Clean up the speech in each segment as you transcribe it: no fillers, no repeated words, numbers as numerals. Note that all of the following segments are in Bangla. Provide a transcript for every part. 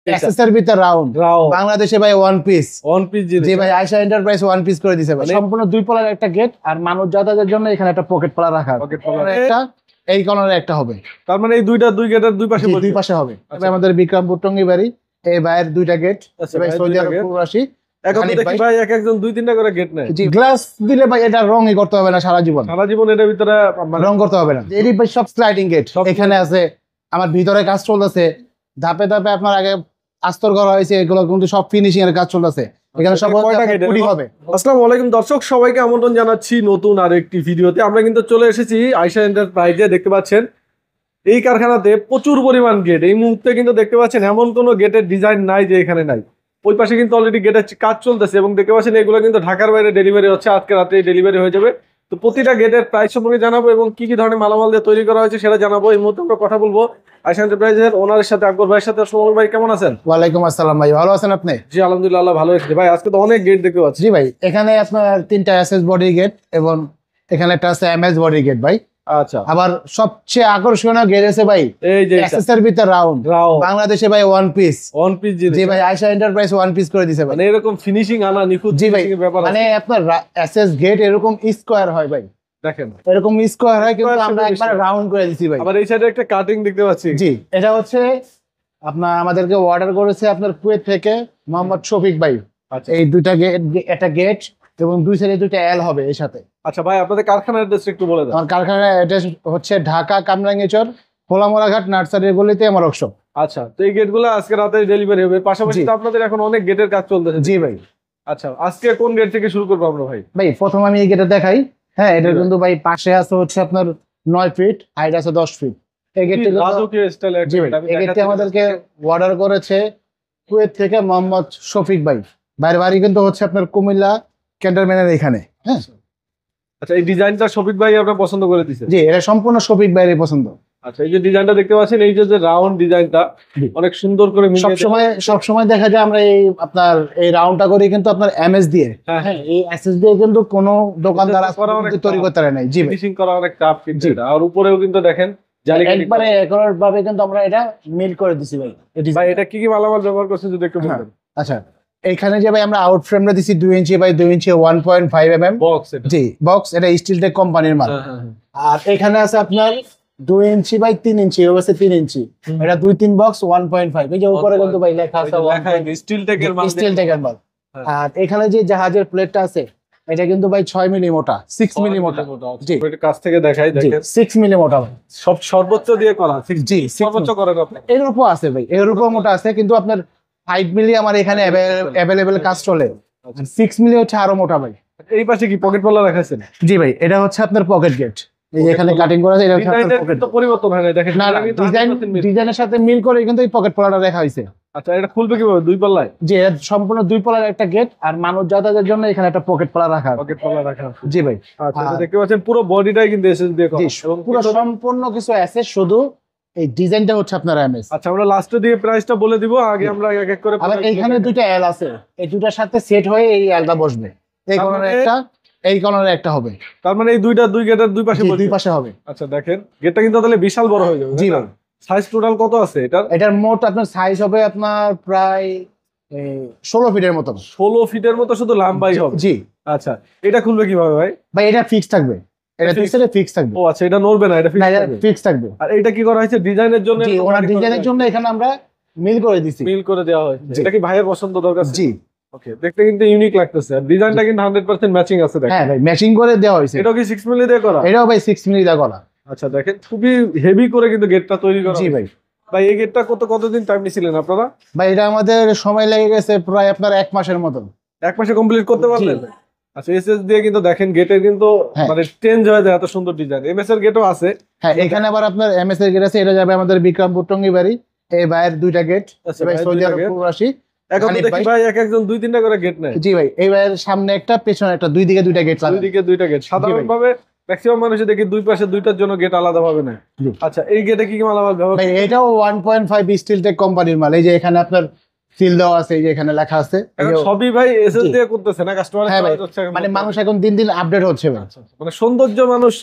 এক্সেসের ভিতরে রাউন্ড বাংলাদেশে ভাই ওয়ান পিস জি ভাই আয়শা এন্টারপ্রাইজ ওয়ান পিস করে দিয়েছে ভাই সম্পূর্ণ দুই পলার একটা গেট আর মানুষ যাতায়াতের জন্য এখানে একটা পকেট পলা রাখা একটা এই কর্নারে একটা হবে তার মানে এই দুই গেটের দুই পাশে হবে আমাদের বিক্রমপুর টঙ্গিবাড়ি এই ভাইয়ের দুইটা গেট ভাই সৌদি আরব প্রবাসী এখন দেখি ভাই এক একজন দুই তিনটা করে গেট নেয় জি গ্লাস দিলে ভাই এটা রংই করতে হবে না সারা জীবন এটার ভিতরে রং করতে হবে না এর ভাই সব স্লাইডিং গেট এখানে আছে আমার ভিতরে কাজ চলতেছে ধাপে ধাপে আপনার আগে আস্তর করা হয়েছে এগুলো কিন্তু সব ফিনিশিং এর কাজ চলতেছে এখানে সব পুরি হবে। আসসালামু আলাইকুম দর্শক সবাইকে আমন্ত্রণ জানাচ্ছি নতুন আরেকটি ভিডিওতে। আমরা কিন্তু চলে এসেছি আয়শা এন্টারপ্রাইজে। দেখতে পাচ্ছেন এই কারখানাতে প্রচুর পরিমাণ গেট। এই মুহূর্তে কিন্তু দেখতে পাচ্ছেন এমন কোনো গেটের ডিজাইন নাই যে এখানে নাই। ওই পাশে কিন্তু অলরেডি গেটের কাজ চলতেছে এবং দেখতে পাচ্ছেন এগুলো কিন্তু ঢাকার বাইরে ডেলিভারি হচ্ছে, আজকে রাতে ডেলিভারি হয়ে যাবে। তো প্রতিটা গেটের প্রাইস সম্পর্কে জানাবো এবং কি কি ধরনের মালামাল দিয়ে তৈরি করা হয়েছে সেটা জানাবো। এই মুহূর্তে আমরা কথা বলবো আয়শা এন্টারপ্রাইজের ওনারের সাথে, আকবর ভাইয়ের সাথে। আসসালামু ভাই, কেমন আছেন? ওয়ালাইকুম আসসালাম ভাই, ভালো আছেন আপনি? জি আলহামদুলিল্লাহ ভালো আছি ভাই। আজকে তো অনেক গেট দেখতে পাচ্ছি। জি ভাই এখানে আপনার তিনটা এসএস বডি গেট এবং এখানে একটা আছে এমএস বডি গেট ভাই। আচ্ছা, আবার সবচেয়ে আকর্ষণীয় গেট আছে ভাই এই যে এক্সেসের ভিতরে রাউন্ড বাংলাদেশে ভাই ওয়ান পিস জি ভাই আয়শা এন্টারপ্রাইজ ওয়ান পিস করে দিয়েছে ভাই। মানে এরকম ফিনিশিং আনা নিখুঁত জি ভাই ব্যাপার মানে আপনার এসএস গেট এরকম স্কয়ার হয় ভাই, দেখেন এরকম স্কয়ার হয় কিন্তু আমরা একবার রাউন্ড করে দিছি ভাই। আবার এই সাইডে একটা কাটিং দেখতে পাচ্ছি। জি এটা হচ্ছে আপনার আমাদেরকে অর্ডার করেছে আপনার কুয়েত থেকে মোহাম্মদ শফিক ভাই। আচ্ছা, এই দুইটা গেট, একটা গেট এবং দুই সাইডে দুইটা এল হবে এর সাথে। আচ্ছা ভাই আপনাদের কারখানার অ্যাড্রেস একটু বলে দেন। আমার কারখানার অ্যাড্রেস হচ্ছে ঢাকা কামরাঙ্গীরচর খোলামোড়াঘাট নার্সারির গলিতে আমার ওয়ার্কশপ। আচ্ছা, তো এই গেটগুলো আজকে রাতে ডেলিভারি হবে। পাশাপাশি তো আপনাদের এখন অনেক গেটের কাজ চলতেছে। জি ভাই। আচ্ছা, আজকে কোন গেট থেকে শুরু করবো আমরা ভাই? ভাই প্রথম আমি এই গেটে দেখাই। হ্যাঁ এটা কিন্তু ভাই পাশে আছে হচ্ছে আপনার 9 ফিট, হাইট আছে 10 ফিট। এই গেটটি রাজকীয় স্টাইল। জি ভাই এই গেটটি আমাদেরকে অর্ডার করেছে কুয়েত থেকে মোহাম্মদ শফিক ভাই। বাইরে বাড়ি কিন্তু হচ্ছে আপনার কুমিল্লা ক্যান্টনমেন্টের এখানে। হ্যাঁ আচ্ছা, এই ডিজাইনটা শফিক ভাই আপনার পছন্দ করে দিয়েছে? জি এটা সম্পূর্ণ শফিক ভাইয়ের পছন্দ। আচ্ছা, এই যে ডিজাইনটা দেখতে পাচ্ছেন, এই যে রাউন্ড ডিজাইনটা অনেক সুন্দর করে সবসময় দেখা যায় আমরা এই আপনার এই রাউন্ডটা করি কিন্তু আপনার এমএস দিয়ে। হ্যাঁ এই এসএস দিয়ে কিন্তু কোনো দোকানদার তৈরি করতে পারে না। জি ফিনিশিং করা অনেক টাফ কিন্তু এটা। আর উপরেও কিন্তু দেখেন একবারে একর ভাবে কিন্তু আমরা এটা মিল করে দিছি ভাই। ভাই এটা কি কি মালামাল ব্যবহার করছেন যদি একটু বলতেন? আচ্ছা এইখানে যে ভাই আমরা আউট ফ্রেমটা দিছি 2 inch by 2 inch 1.5 mm box. G box, এটা স্টিল টেক কোম্পানির মাল। আর এখানে আছে আপনার 2 ইঞ্চি বাই 3 ইঞ্চি, অবশ্যই 3 ইঞ্চি, এটা 2-3 বক্স 1.5। এই যে উপরে কিন্তু ভাই লেখা আছে স্টিল টেকের মাল, স্টিল টেকের মাল। আর এখানে যে জাহাজের প্লেটটা আছে এটা কিন্তু ভাই 6 মিলি মোটা, 6 মিলি মোটা। জি এটা কাছ থেকে দেখাই, দেখেন 6 মিলি মোটা ভাই। সব সর্বোচ্চ দিয়ে করা। জি সর্বোচ্চ করেন আপনি। এর উপর আছে ভাই, এর উপর মোটা আছে কিন্তু আপনার 5 মিলি আমার এখানে अवेलेबल কাজ চলে। 6 মিলি হচ্ছে আরো মোটা ভাই। এই পাশে কি পকেট পলা রাখাছেন? জি ভাই এটা হচ্ছে আপনার পকেট গেট। এই এখানে কাটিং করা আছে, এটা হচ্ছে আপনার পকেট। তো পরিবর্তন হয় না দেখেন, না ডিজাইনের সাথে মিল করে কিন্তু এই পকেট পলাটা রাখা হয়েছে। আচ্ছা, এটা খুলবে কিভাবে? দুই পাল্লায়? জি এটা সম্পূর্ণ দুই পলার একটা গেট আর মানুষ যাতায়াতের জন্য এখানে একটা পকেট পলা রাখা। পকেট পলা রাখা। জি ভাই। আচ্ছা, দেখতে পাচ্ছেন পুরো বডিটাই কিন্তু এসএস দিয়ে করা এবং পুরো সম্পূর্ণ কিছু আছে, শুধু এই ডিজাইনটা হচ্ছে আপনার এমএস। আচ্ছা, আমরা লাস্টে দিয়ে প্রাইসটা বলে দিব, আগে আমরা এক এক করে। আবার এইখানে দুইটা এল আছে, এই দুটার সাথে সেট হয়ে এই এলটা বসবে। এই কর্নারে একটা, এই কর্নারে একটা হবে। তার মানে এই দুই গেটের দুই পাশে হবে। আচ্ছা দেখেন গেটটা কিন্তু তাহলে বিশাল বড় হয়ে যাবে। জি ভাই। সাইজ টোটাল কত আছে এটার মোট আপনার সাইজ হবে আপনার প্রায় 16 ফিটের মতো। 16 ফিটের মতো শুধু লম্বাই হবে? জি। আচ্ছা, এটা খুলবে কিভাবে ভাই? ভাই এটা ফিক্স থাকবে, এটা ফিক্স থাকবে। ও আচ্ছা, এটা নড়বে না, এটা ফিক্স থাকবে। আর এটা কি করা হয়েছে ডিজাইনের জন্য? জি ওনার ডিজাইনের জন্য এখানে আমরা মিল করে দিছি, মিল করে দেওয়া হয়েছে। এটা কি ভাইয়ের পছন্দ দরকার? জি। ওকে, দেখতে কিন্তু ইউনিক লাগতেছে আর ডিজাইনটা কিন্তু 100% ম্যাচিং আছে। দেখেন হ্যাঁ ভাই ম্যাচিং করে দেওয়া হয়েছে। এটা কি 6 মিলি দিয়ে করা? এটাও ভাই 6 মিলি দিয়ে করা। আচ্ছা দেখেন খুবই হেভি করে কিন্তু গেটটা তৈরি করা। জি ভাই। ভাই এই গেটটা কতদিন টাইম নিছিলেন আপনারা? ভাই এটা আমাদের সময় লেগে গেছে প্রায় আপনার 1 মাসের মতো। 1 মাসে কমপ্লিট করতে পারলেন? আচ্ছা, এসএস দিয়ে কিন্তু দেখেন গেটের কিন্তু মানে চেঞ্জ হয়ে যায়, এত সুন্দর ডিজাইন। এমএস এর গেটও আছে। হ্যাঁ এখানে আবার আপনার এমএস এর গেট আছে, এটা যাবে আমাদের বিক্রমপুর টঙ্গিবাড়ি। এই ভাইয়ের দুইটা গেট, ভাই সৌদি আরব প্রবাসী। এখন দেখি ভাই এক একজন 2-3টা করে গেট নেয়। জি ভাই এই ভাইয়ের সামনে একটা, পেছনে একটা, দুই দিকে দুইটা গেট লাগানো। দুই দিকে দুইটা গেট। সাধারণভাবে ম্যাক্সিমাম মানুষ দেখি দুই পাশে দুইটার জন্য গেট আলাদা ভাবে না। আচ্ছা, এই গেটে কি কি মালামাল ব্যবহার? ভাই এটাও 1.5 স্টিল টেক কোম্পানির মাল। এই যে এখানে আপনার সিল দেওয়া আছে, এই যে এখানে লেখা আছে। এখন সবই ভাই এসএস দিয়ে করতেছে না কাস্টমার? হ্যাঁ ভাই, মানে মানুষ এখন দিন দিন আপডেট হচ্ছে ভাই। মানে সৌন্দর্য মানুষ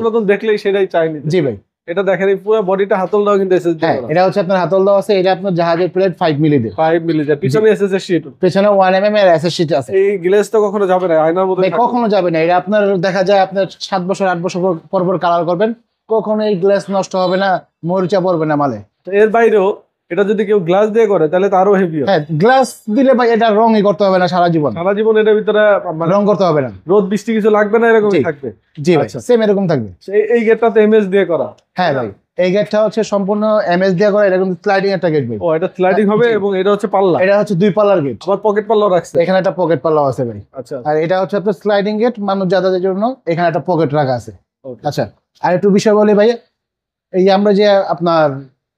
নতুন দেখলেই সেটাই চাইনি। জি ভাই। এটা দেখেন এই পুরো বডিটা হাতল দাও কিন্তু এসএসডি হ্যাঁ এটা হচ্ছে আপনার হাতল দাও আছে, এটা আপনার জাহাজের প্লেট 5 মিলি দিয়ে 5 মিলি দিয়ে পিছনে এসএসডি শীট, পেছনে 1 mm এর এসএস শীট আছে। এই গ্লেজ তো কখনো যাবে না, আয়নার মতো কখনো যাবে না। এটা আপনার দেখা যায় আপনার 7 বছর 8 বছর পর পর কালার করবেন, কখনো এই গ্লাস নষ্ট হবে না, মরিচা পড়বে না মালে। এর বাইরেও এটা যদি কেউ গ্লাস দিয়ে করে তাহলে তো আরো হেভি হয়। হ্যাঁ গ্লাস দিলে ভাই এটা রঙই করতে হবে না সারা জীবন, সারা জীবন এটার ভিতরে রং করতে হবে না, রোদ বৃষ্টি কিছু লাগবে না, এরকমই থাকবে। জি ভাই সেম এরকম থাকবে। এই গেটটা তো এমএস দিয়ে করা। হ্যাঁ ভাই এই গেটটা হচ্ছে সম্পূর্ণ এমএস দিয়ে করা, এটা কিন্তু স্লাইডিং একটা গেট ভাই। ও এটা স্লাইডিং হবে এবং এটা হচ্ছে পাল্লা, এটা হচ্ছে 2 পাল্লার গেট, আবার পকেট পাল্লাও রাখছে, এখানে একটা পকেট পাল্লাও আছে ভাই। আচ্ছা আর এটা হচ্ছে আপনার স্লাইডিং গেট, মানুষ যাতায়াতের জন্য এখানে একটা পকেট রাখা আছে। আচ্ছা আর একটু বিষয় বলি ভাই, এই যে আমরা যে আপনার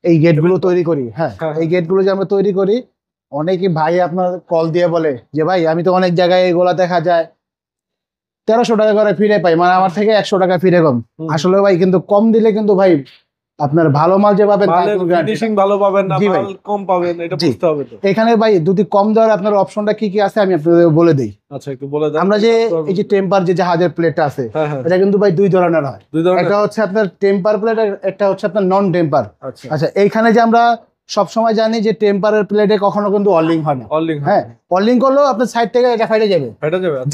এই গেটগুলো তৈরি করি, হ্যাঁ এই গেটগুলো যে আমরা তৈরি করি, অনেকে ভাই আপনার কল দিয়ে বলে যে ভাই আমি তো অনেক জায়গায় এগুলা দেখা যায় 1300 টাকা করে ফিরে পাই, মানে আমার থেকে 100 টাকা ফিরে কম। আসলে ভাই কিন্তু কম দিলে কিন্তু ভাই আপনার ভালো মাল যে পাবেন ফিনিশিং ভালো পাবেন না, মাল কম পাবেন, এটা বুঝতে হবে তো। এখানে ভাই যদি কম দেওয়ার আপনার অপশনটা কি কি আছে আমি আপনাদের বলে দেই। আচ্ছা একটু বলে দেন। আমরা যে এই যে টেম্পার যে জাহাজের প্লেটটা আছে, এটা কিন্তু ভাই 2 ধরনের হয়। একটা হচ্ছে আপনার টেম্পার প্লেট, একটা হচ্ছে আপনার নন টেম্পার। আচ্ছা এইখানে যে আমরা সব সময় জানি যে টেম্পারের প্লেটে কখনো কিন্তু অলিং হয় না, হ্যাঁ অলিং করলেও আপনার সাইড থেকে এটা ফাইটে যাবে,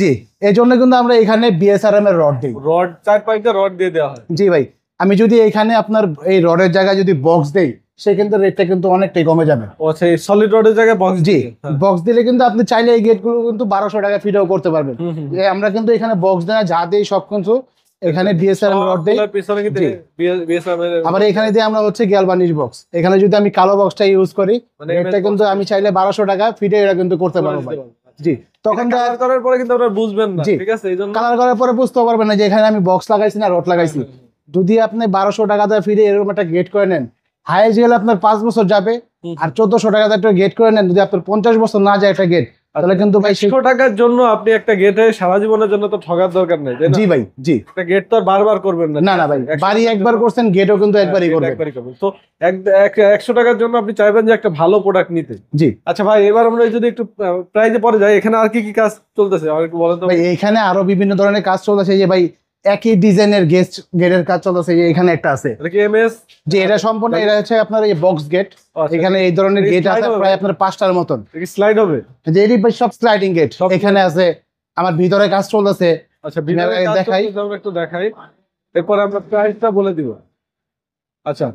জি এই জন্য কিন্তু আমরা এখানে বিএসআরএম এর রড দিই, রড 4-5টা রড দিয়ে দেওয়া হয়। জি ভাই আমি যদি এখানে আপনার এই রডের জায়গায় যদি বক্স দেই সেক্ষেত্রে রেটটা কিন্তু অনেকটাই কমে যাবে। আচ্ছা এই সলিড রডের জায়গায় বক্স, জি বক্স দিলে কিন্তু আপনি চাইলে এই গেটগুলো কিন্তু 1200 টাকা ফিটেও করতে পারবেন। আমরা কিন্তু এখানে বক্স দেনা যা দেই সব কিছু এখানে বিএসআরএম রড দেই, আবার এখানে দিয়ে আমরা হচ্ছে গ্যালভানিশ বক্স, এখানে যদি আমি কালো বক্সটা ইউজ করি এটা কিন্তু আমি চাইলে 1200 টাকা ফিটে এটা কিন্তু করতে পারবো ভাই। জি তখন কালার করার পরে কিন্তু আপনারা বুঝবেন না, ঠিক আছে? এইজন্য কালার করার পরে বুঝতে পারবেন না যে এখানে আমি বক্স লাগাইছি না রড লাগাইছি। যদি আপনি 1200 টাকা দিয়ে ফিরে এরকম একটা গেট করে নেন, হাইয়েস্ট গেলে আপনার 5 বছর যাবে, আর 1400 টাকা দিয়ে একটা গেট করে নেন, যদি আপনার 50 বছর না যায় একটা গেট, তাহলে কিন্তু ভাই 100 টাকার জন্য আপনি একটা গেটে সারা জীবনের জন্য তো ঠকার দরকার নেই, তাই না? জি ভাই জি একটা গেট তো আর বারবার করবেন না। না না ভাই বাড়ি একবার করছেন গেটও কিন্তু একবারই করবেন। তো 100 টাকার জন্য আপনি চাইবেন যে একটা ভালো প্রোডাক্ট নিতে। জি আচ্ছা ভাই এবার আমরা যদি একটু প্রাইজে পরে যাই, এখানে আর কি কি কাজ চলতেছে আর একটু বলেন তো ভাই। এখানে আরো বিভিন্ন ধরনের কাজ চলতেছে, যে ভাই একই ডিজাইনের গেটের কাজ চলতেছে, যে এখানে একটা আছে এটা কি এমএস, যে এটা সম্পূর্ণ এটা হচ্ছে আপনার এই বক্স গেট। এখানে এই ধরনের গেট আছে প্রায় আপনার 5টার মতন, স্লাইড হবে যে এটি সব স্লাইডিং গেট এখানে আছে। আমার ভিতরে কাজ চলতেছে। আচ্ছা ভিতরে দেখাই, আমরা একটু দেখাই, এরপর আমরা প্রাইসটা বলে দিব। আচ্ছা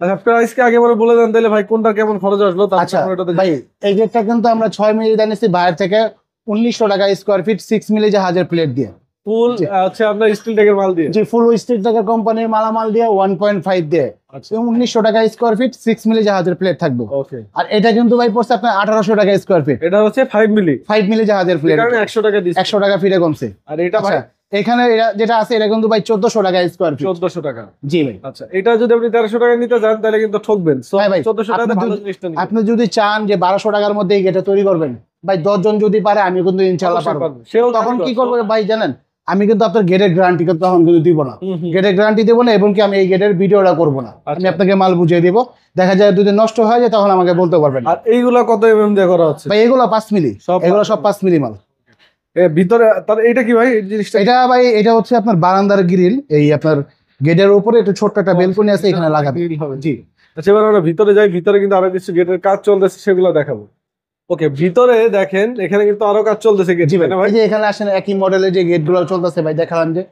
আচ্ছা প্রাইস কি আগে বলে দেন তাহলে ভাই, কোনটা কেমন খরচ আসলো? আচ্ছা ভাই এই গেটটা কিন্তু আমরা 6 মিলি দানিছি বাইরে থেকে 1900 টাকা স্কয়ার ফিট, 6 মিলি জাহাজের প্লেট দিয়ে, ফুল আচ্ছা আপনার স্টিল ট্যাগের মাল দিয়ে, জি ফুল স্টিল ট্যাগের কোম্পানির মালামাল দিয়ে 1.5 দিয়ে 1900 টাকা স্কয়ার ফিট, 6 মিলি জাহাজের প্লেট থাকবে। ওকে আর এটা কিন্তু ভাই পড়ছে আপনার 1800 টাকা স্কয়ার ফিট, এটা হচ্ছে 5 মিলি জাহাজের প্লেট, কারণ 100 টাকা দিছি, 100 টাকা ফিটে কমছে। আর এটা ভাই এখানে যেটা আছে এটা কিন্তু ভাই 1400 টাকা স্কয়ার ফিট, 1400 টাকা। জি ভাই আচ্ছা এটা যদি আপনি 1300 টাকা নিতে চান তাহলে কিন্তু ঠকবেন। সো ভাই 1400 টাকা ভালো জিনিসটা নিন। আপনি যদি চান যে 1200 টাকার মধ্যে এই গেটটা তৈরি করবেন, ভাই 10 জন যদি পারে আমি কিন্তু ইনশাআল্লাহ পারবো। তখন কি করব ভাই জানেন, আমি কিন্তু আপনার গেটের গ্যারান্টি তখন কিন্তু দিব না, গেটের গ্যারান্টি দেবো না, এবং কি আমি এই গেটের ভিডিওটা করবো না, আমি আপনাকে মাল বুঝিয়ে দিব। দেখা যায় যদি নষ্ট হয়ে যায় তখন আমাকে বলতে পারবেন। আর এইগুলা কত এমএম দিয়ে করা হচ্ছে ভাই? এগুলো 5 মিলি, এগুলো সব 5 মিলি মাল। ভিতরে তার এটা কি ভাই জিনিসটা? এটা ভাই এটা হচ্ছে আপনার বারান্দার গ্রিল, এই আপনার গেটের উপরে একটু ছোট্ট একটা বেলকনি আছে, এখানে লাগাবে। জি আচ্ছা এবার আমরা ভিতরে যাই, ভিতরে কিন্তু আরো কিছু গেটের কাজ চলতেছে, সেগুলো দেখাবো। ওকে ভিতরে দেখেন এখানে কিন্তু আরো কাজ চলতেছে গেট, জি ভাই এই যে এখানে আসেন একই মডেলের যে গেটগুলো চলতেছে ভাই, দেখালাম যে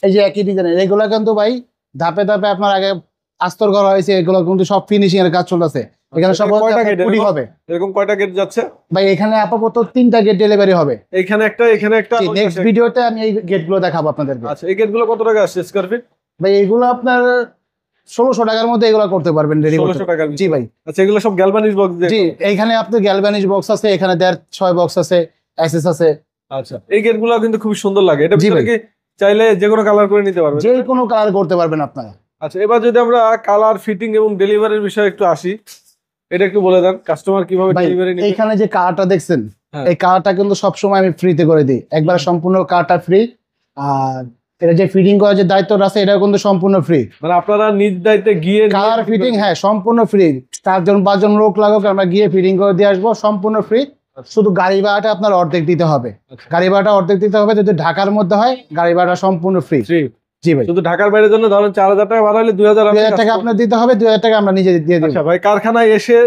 এই যে একই ডিজাইনের, এগুলো কিন্তু ভাই ধাপে ধাপে আপনার আগে আস্তর করা হয়েছে, এগুলো কিন্তু সব ফিনিশিং এর কাজ চলতেছে। এখানে সব কয়টা গেট হবে? এরকম কয়টা গেট যাচ্ছে ভাই? এখানে আপাতত 3টা গেট ডেলিভারি হবে, এখানে একটা এখানে একটা। নেক্সট ভিডিওতে আমি এই গেটগুলো দেখাবো আপনাদেরকে। আচ্ছা এই গেটগুলো কত টাকা আসছে স্কয়ার ফিট? ভাই এগুলো আপনার 1600 টাকার মধ্যে এগুলো করতে পারবেন, রেডি 1600 টাকা। জি ভাই। আচ্ছা এগুলো সব গ্যালভানিশ বক্স দিয়ে? জি এখানে আপনার গ্যালভানিশ বক্স আছে, এখানে 6 বক্স আছে, এসএস আছে। আচ্ছা এই গেটগুলো কিন্তু খুব সুন্দর লাগে, এটা ভিতরে কি চাইলে যে কোনো কালার করে নিতে পারবেন? যে কোনো কালার করতে পারবেন আপনারা। আচ্ছা এবার যদি আমরা কালার ফিটিং এবং ডেলিভারির বিষয়ে একটু আসি, এটা একটু বলে দেন কাস্টমার কিভাবে ডেলিভারি নেবে। এখানে যে কালারটা দেখছেন, এই কালারটা কিন্তু সব সময় আমি ফ্রিতে করে দিই, একবার সম্পূর্ণ কালারটা ফ্রি। আর এটা যে ফিটিং করার যে দায়িত্বটা আছে এটা কিন্তু সম্পূর্ণ ফ্রি, মানে আপনারা নিজ দায়িত্বে গিয়ে কালার ফিটিং, হ্যাঁ সম্পূর্ণ ফ্রি। 4-5 জন লোক লাগুক, আমরা গিয়ে ফিটিং করে দিয়ে আসবো, সম্পূর্ণ ফ্রি। শুধু গাড়ি ভাড়াটা আপনার অর্ধেক দিতে হবে, গাড়ি ভাড়াটা অর্ধেক দিতে হবে। যদি ঢাকার মধ্যে হয় গাড়ি ভাড়া সম্পূর্ণ ফ্রি। জি ভাই। শুধু ঢাকার বাইরের জন্য ধরেন 4000 টাকা ভাড়া হলে 2000 টাকা আপনার দিতে হবে, 2000 টাকা আমরা নিজে দিয়ে দেব। আচ্ছা ভাই, কারখানায় এসে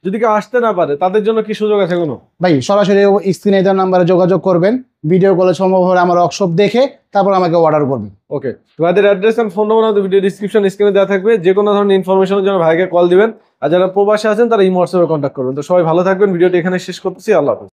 যদি কেউ আসতে না পারে তাদের জন্য কি সুযোগ আছে কোনো? ভাই সরাসরি স্ক্রিনে দেওয়া নাম্বারে যোগাযোগ করবেন, ভিডিও কলে সম্ভব হলে আমার ওয়ার্কশপ দেখে তারপর আমাকে অর্ডার করবেন। ওকে, ভাইদের অ্যাড্রেস এন্ড ফোন নম্বর আমাদের ভিডিও ডেসক্রিপশন স্ক্রিনে দেওয়া থাকবে। যে কোনো ধরনের ইনফরমেশনের জন্য ভাইকে কল দিবেন, আর যারা প্রবাসে আছেন তারা এই হোয়াটসঅ্যাপে কন্ট্যাক্ট করবেন। তো সবাই ভালো থাকবেন, ভিডিওটি এখানে শেষ করতেছি, আল্লাহ হাফেজ।